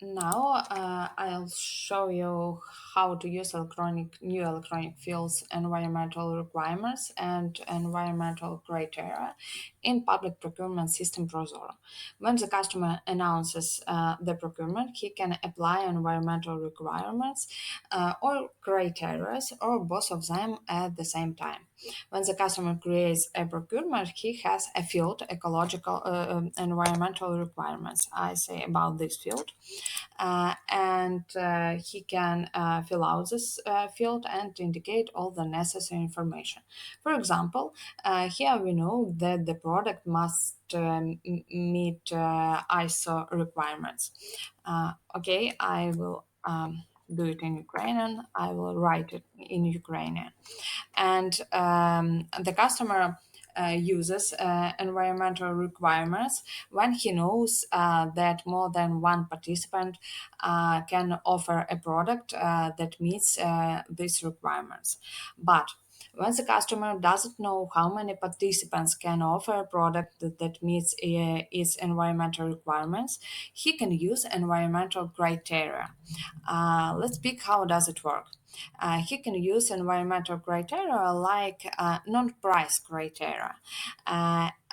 Now I'll show you how to use new electronic fields, environmental requirements, and environmental criteria in public procurement system ProZorro. When the customer announces the procurement, he can apply environmental requirements or criteria or both of them at the same time. When the customer creates a procurement, he has a field, ecological, environmental requirements. I say about this field, and he can fill out this field and indicate all the necessary information. For example, here we know that the product must meet ISO requirements. Okay, I will do it in Ukrainian. I will write it in Ukrainian. And the customer uses environmental requirements when he knows that more than one participant can offer a product that meets these requirements. But when the customer doesn't know how many participants can offer a product that meets its environmental requirements, he can use environmental criteria. Let's speak how does it work. He can use environmental criteria like non-price criteria.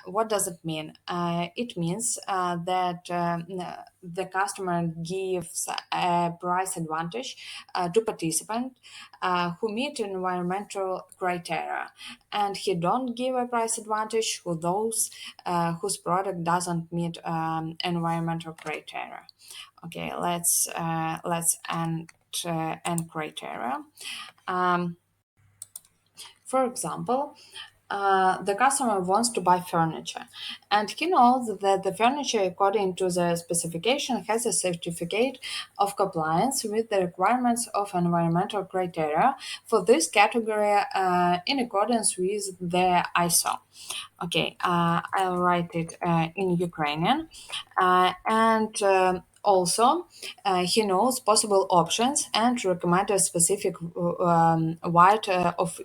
What does it mean? It means that the customer gives a price advantage to participant who meet environmental criteria, and he don't give a price advantage to those whose product doesn't meet environmental criteria. Okay, let's end criteria. Um, for example, the customer wants to buy furniture, and he knows that the furniture, according to the specification, has a certificate of compliance with the requirements of environmental criteria for this category in accordance with the ISO. Okay, I'll write it in Ukrainian. And also, he knows possible options and recommend a specific weight of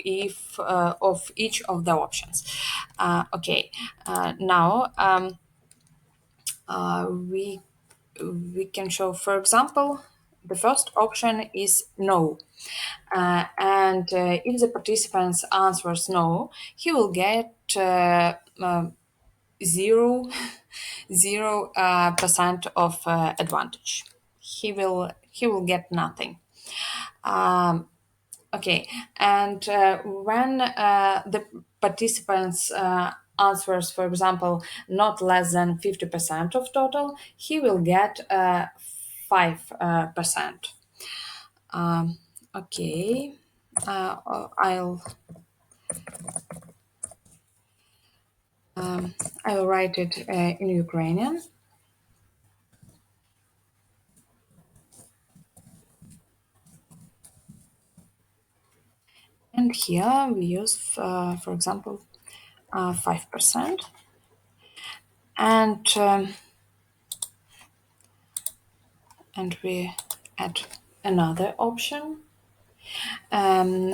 each of the options. Okay, now we can show, for example, the first option is no. And if the participant answers no, he will get zero zero percent of advantage. He will get nothing. Um, okay, and when the participants answers, for example, not less than 50% of total, he will get 5%. Okay, I'll I will write it in Ukrainian. And here we use, for example, 5%. And we add another option. When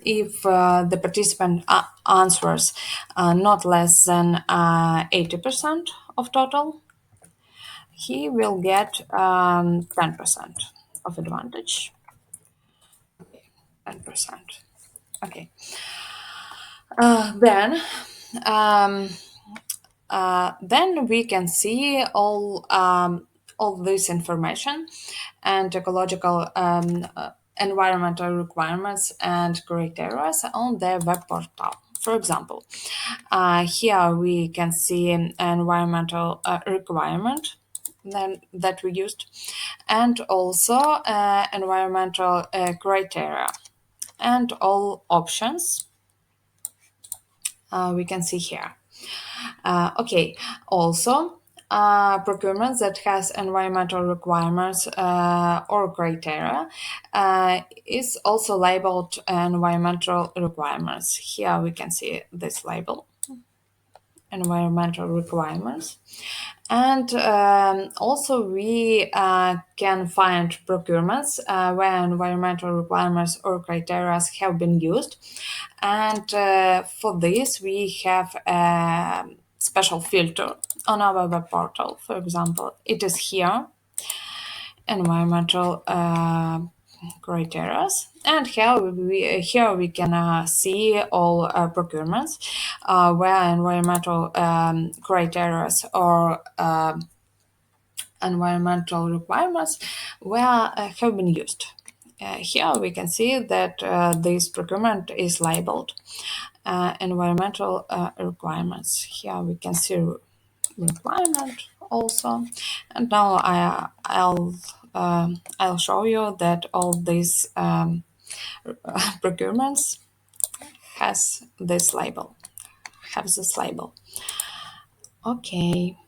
if the participant answers not less than 80% of total, he will get 10% of advantage. 10%. Okay. Um, then we can see all this information and ecological environmental requirements and criteria on the web portal. For example, here we can see an environmental requirement then that we used, and also environmental criteria and all options we can see here. Okay, also procurement that has environmental requirements or criteria is also labeled environmental requirements. Here we can see this label, environmental requirements. And also we can find procurements where environmental requirements or criteria have been used. And for this, we have a special filter on our web portal. For example, it is here. environmental criteria. And here we can see all procurements where environmental criteria or environmental requirements were have been used. Here we can see that this procurement is labeled environmental requirements. Here we can see requirement also, and now I'll show you that all these procurements has this label. Have this label. Okay.